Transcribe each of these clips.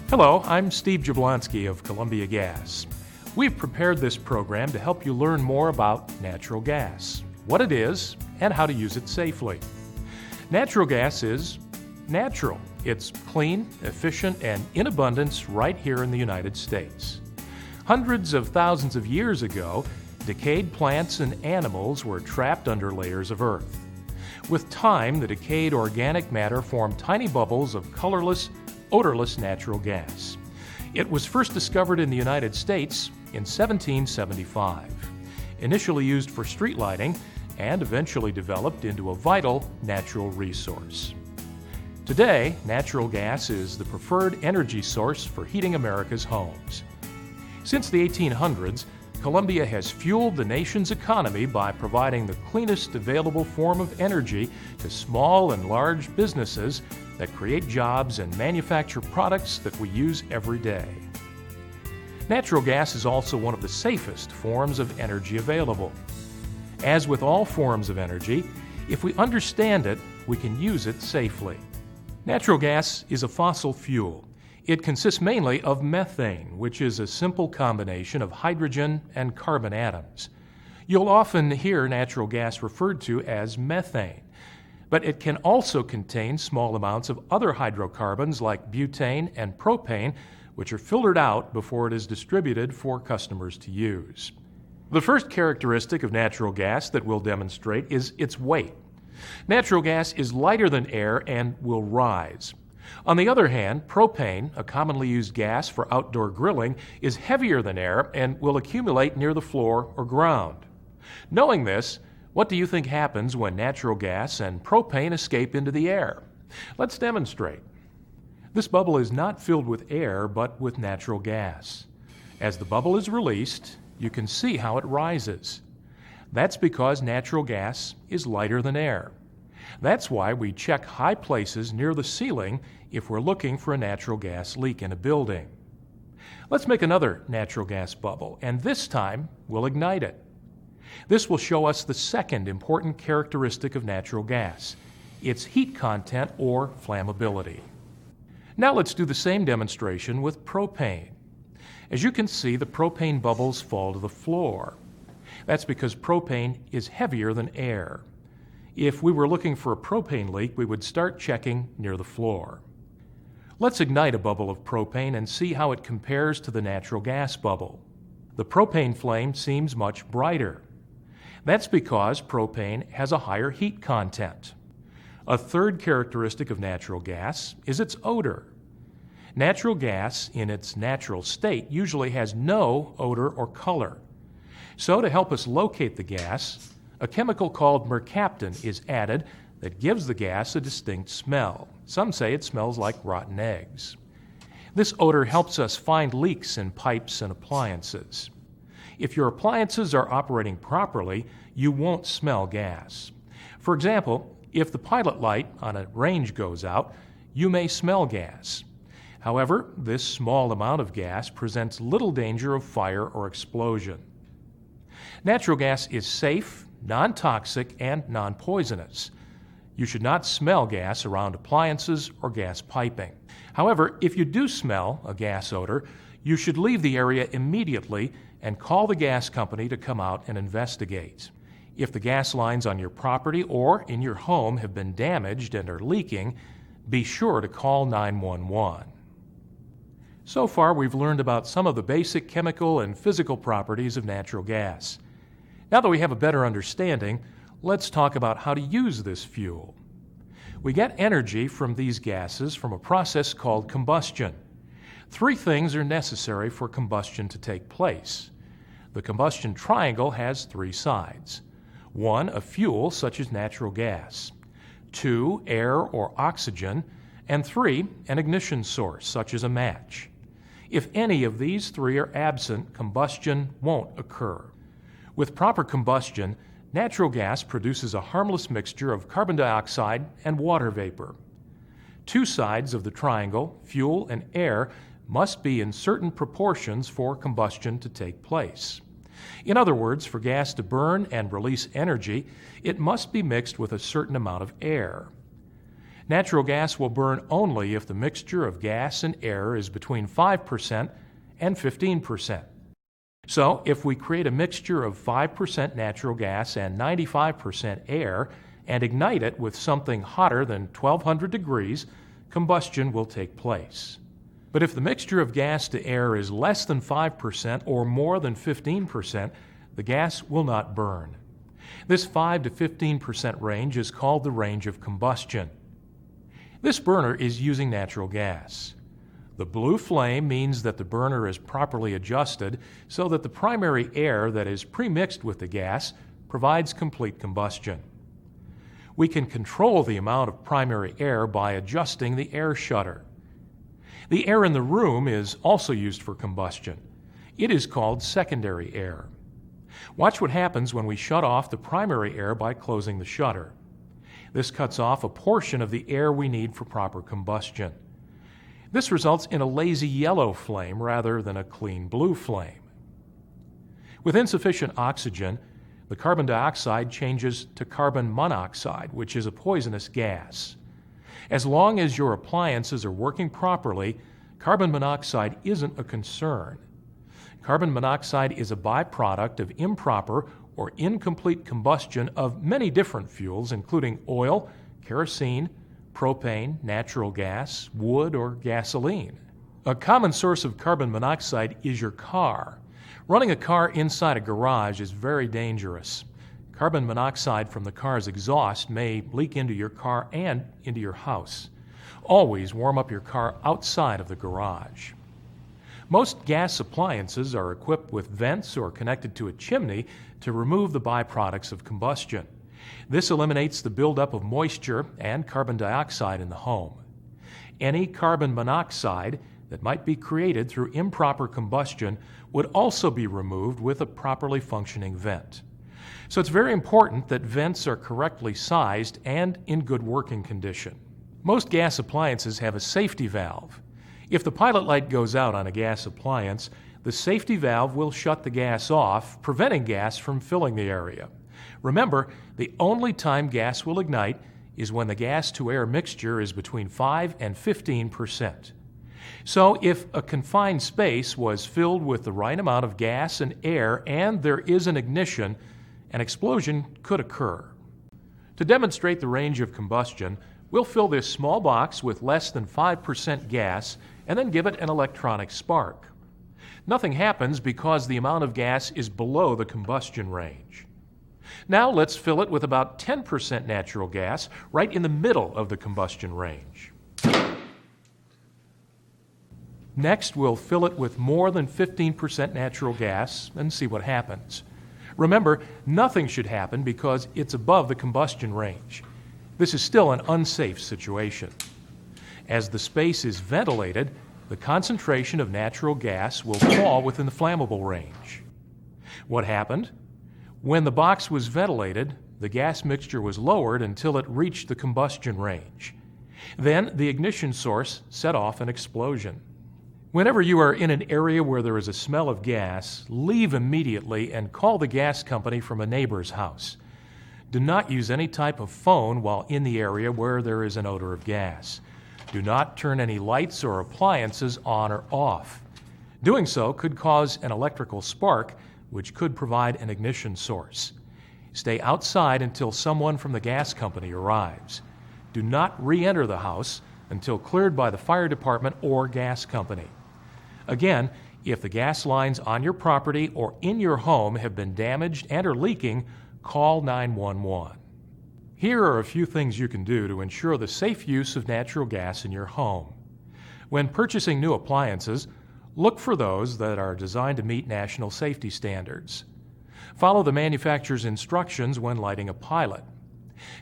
Hello, I'm Steve Jablonski of Columbia Gas. We've prepared this program to help you learn more about natural gas, what it is, and how to use it safely. Natural gas is natural. It's clean, efficient, and in abundance right here in the United States. Hundreds of thousands of years ago, decayed plants and animals were trapped under layers of earth. With time, the decayed organic matter formed tiny bubbles of colorless, odorless natural gas. It was first discovered in the United States in 1775, initially used for street lighting and eventually developed into a vital natural resource. Today, natural gas is the preferred energy source for heating America's homes. Since the 1800s, Columbia has fueled the nation's economy by providing the cleanest available form of energy to small and large businesses that create jobs and manufacture products that we use every day. Natural gas is also one of the safest forms of energy available. As with all forms of energy, if we understand it, we can use it safely. Natural gas is a fossil fuel. It consists mainly of methane, which is a simple combination of hydrogen and carbon atoms. You'll often hear natural gas referred to as methane, but it can also contain small amounts of other hydrocarbons like butane and propane, which are filtered out before it is distributed for customers to use. The first characteristic of natural gas that we'll demonstrate is its weight. Natural gas is lighter than air and will rise. On the other hand, propane, a commonly used gas for outdoor grilling, is heavier than air and will accumulate near the floor or ground. Knowing this, what do you think happens when natural gas and propane escape into the air? Let's demonstrate. This bubble is not filled with air, but with natural gas. As the bubble is released, you can see how it rises. That's because natural gas is lighter than air. That's why we check high places near the ceiling if we're looking for a natural gas leak in a building. Let's make another natural gas bubble, and this time we'll ignite it. This will show us the second important characteristic of natural gas, its heat content or flammability. Now let's do the same demonstration with propane. As you can see, the propane bubbles fall to the floor. That's because propane is heavier than air. If we were looking for a propane leak, we would start checking near the floor. Let's ignite a bubble of propane and see how it compares to the natural gas bubble. The propane flame seems much brighter. That's because propane has a higher heat content. A third characteristic of natural gas is its odor. Natural gas, in its natural state, usually has no odor or color. So to help us locate the gas, a chemical called mercaptan is added that gives the gas a distinct smell. Some say it smells like rotten eggs. This odor helps us find leaks in pipes and appliances. If your appliances are operating properly, you won't smell gas. For example, if the pilot light on a range goes out, you may smell gas. However, this small amount of gas presents little danger of fire or explosion. Natural gas is safe, non-toxic, and non-poisonous. You should not smell gas around appliances or gas piping. However, if you do smell a gas odor, you should leave the area immediately and call the gas company to come out and investigate. If the gas lines on your property or in your home have been damaged and are leaking, be sure to call 911. So far, we've learned about some of the basic chemical and physical properties of natural gas. Now that we have a better understanding, let's talk about how to use this fuel. We get energy from these gases from a process called combustion. Three things are necessary for combustion to take place. The combustion triangle has three sides. 1, a fuel such as natural gas. 2, air or oxygen. And 3, an ignition source such as a match. If any of these three are absent, combustion won't occur. With proper combustion, natural gas produces a harmless mixture of carbon dioxide and water vapor. Two sides of the triangle, fuel and air, must be in certain proportions for combustion to take place. In other words, for gas to burn and release energy, it must be mixed with a certain amount of air. Natural gas will burn only if the mixture of gas and air is between 5% and 15%. So, if we create a mixture of 5% natural gas and 95% air and ignite it with something hotter than 1200 degrees, combustion will take place. But if the mixture of gas to air is less than 5% or more than 15%, the gas will not burn. This 5 to 15% range is called the range of combustion. This burner is using natural gas. The blue flame means that the burner is properly adjusted so that the primary air that is premixed with the gas provides complete combustion. We can control the amount of primary air by adjusting the air shutter. The air in the room is also used for combustion. It is called secondary air. Watch what happens when we shut off the primary air by closing the shutter. This cuts off a portion of the air we need for proper combustion. This results in a lazy yellow flame rather than a clean blue flame. With insufficient oxygen, the carbon dioxide changes to carbon monoxide, which is a poisonous gas. As long as your appliances are working properly, carbon monoxide isn't a concern. Carbon monoxide is a byproduct of improper or incomplete combustion of many different fuels, including oil, kerosene, propane, natural gas, wood, or gasoline. A common source of carbon monoxide is your car. Running a car inside a garage is very dangerous. Carbon monoxide from the car's exhaust may leak into your car and into your house. Always warm up your car outside of the garage. Most gas appliances are equipped with vents or connected to a chimney to remove the byproducts of combustion. This eliminates the buildup of moisture and carbon dioxide in the home. Any carbon monoxide that might be created through improper combustion would also be removed with a properly functioning vent. So it's very important that vents are correctly sized and in good working condition. Most gas appliances have a safety valve. If the pilot light goes out on a gas appliance, the safety valve will shut the gas off, preventing gas from filling the area. Remember, the only time gas will ignite is when the gas-to-air mixture is between 5 and 15%. So if a confined space was filled with the right amount of gas and air and there is an ignition, an explosion could occur. To demonstrate the range of combustion, we'll fill this small box with less than 5% gas and then give it an electronic spark. Nothing happens because the amount of gas is below the combustion range. Now let's fill it with about 10% natural gas right in the middle of the combustion range. Next, we'll fill it with more than 15% natural gas and see what happens. Remember, nothing should happen because it's above the combustion range. This is still an unsafe situation. As the space is ventilated, the concentration of natural gas will fall within the flammable range. What happened? When the box was ventilated, the gas mixture was lowered until it reached the combustion range. Then the ignition source set off an explosion. Whenever you are in an area where there is a smell of gas, leave immediately and call the gas company from a neighbor's house. Do not use any type of phone while in the area where there is an odor of gas. Do not turn any lights or appliances on or off. Doing so could cause an electrical spark, which could provide an ignition source. Stay outside until someone from the gas company arrives. Do not re-enter the house until cleared by the fire department or gas company. Again, if the gas lines on your property or in your home have been damaged and are leaking, call 911. Here are a few things you can do to ensure the safe use of natural gas in your home. When purchasing new appliances, look for those that are designed to meet national safety standards. Follow the manufacturer's instructions when lighting a pilot.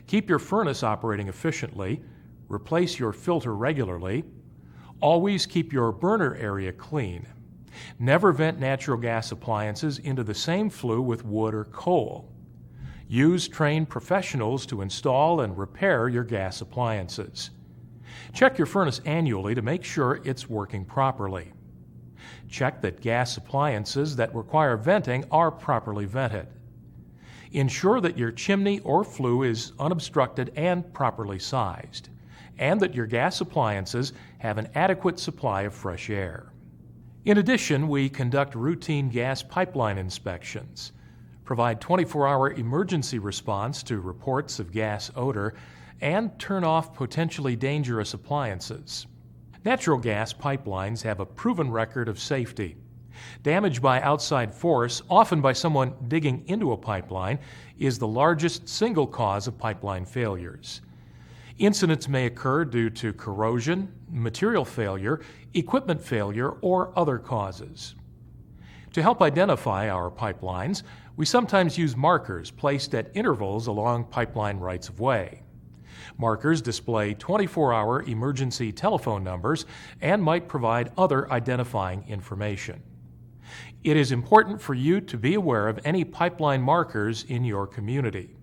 Keep your furnace operating efficiently. Replace your filter regularly. Always keep your burner area clean. Never vent natural gas appliances into the same flue with wood or coal. Use trained professionals to install and repair your gas appliances. Check your furnace annually to make sure it's working properly. Check that gas appliances that require venting are properly vented. Ensure that your chimney or flue is unobstructed and properly sized. and that your gas appliances have an adequate supply of fresh air. In addition, we conduct routine gas pipeline inspections, provide 24-hour emergency response to reports of gas odor, and turn off potentially dangerous appliances. Natural gas pipelines have a proven record of safety. Damage by outside force, often by someone digging into a pipeline, is the largest single cause of pipeline failures. Incidents may occur due to corrosion, material failure, equipment failure, or other causes. To help identify our pipelines, we sometimes use markers placed at intervals along pipeline rights-of-way. Markers display 24-hour emergency telephone numbers and might provide other identifying information. It is important for you to be aware of any pipeline markers in your community.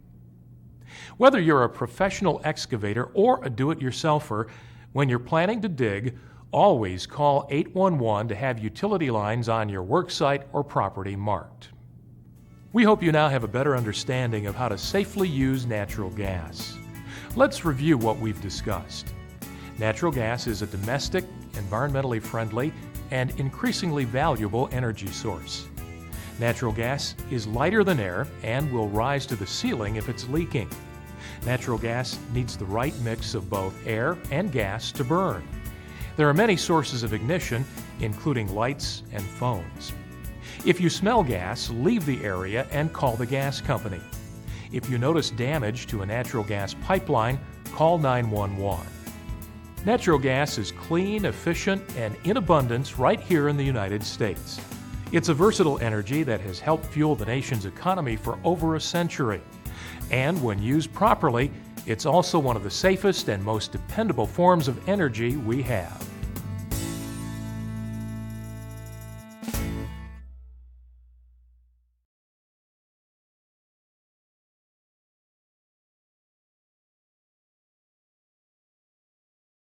Whether you're a professional excavator or a do-it-yourselfer, when you're planning to dig, always call 811 to have utility lines on your worksite or property marked. We hope you now have a better understanding of how to safely use natural gas. Let's review what we've discussed. Natural gas is a domestic, environmentally friendly, and increasingly valuable energy source. Natural gas is lighter than air and will rise to the ceiling if it's leaking. Natural gas needs the right mix of both air and gas to burn. There are many sources of ignition, including lights and phones. If you smell gas, leave the area and call the gas company. If you notice damage to a natural gas pipeline, call 911. Natural gas is clean, efficient, and in abundance right here in the United States. It's a versatile energy that has helped fuel the nation's economy for over a century. And when used properly, it's also one of the safest and most dependable forms of energy we have.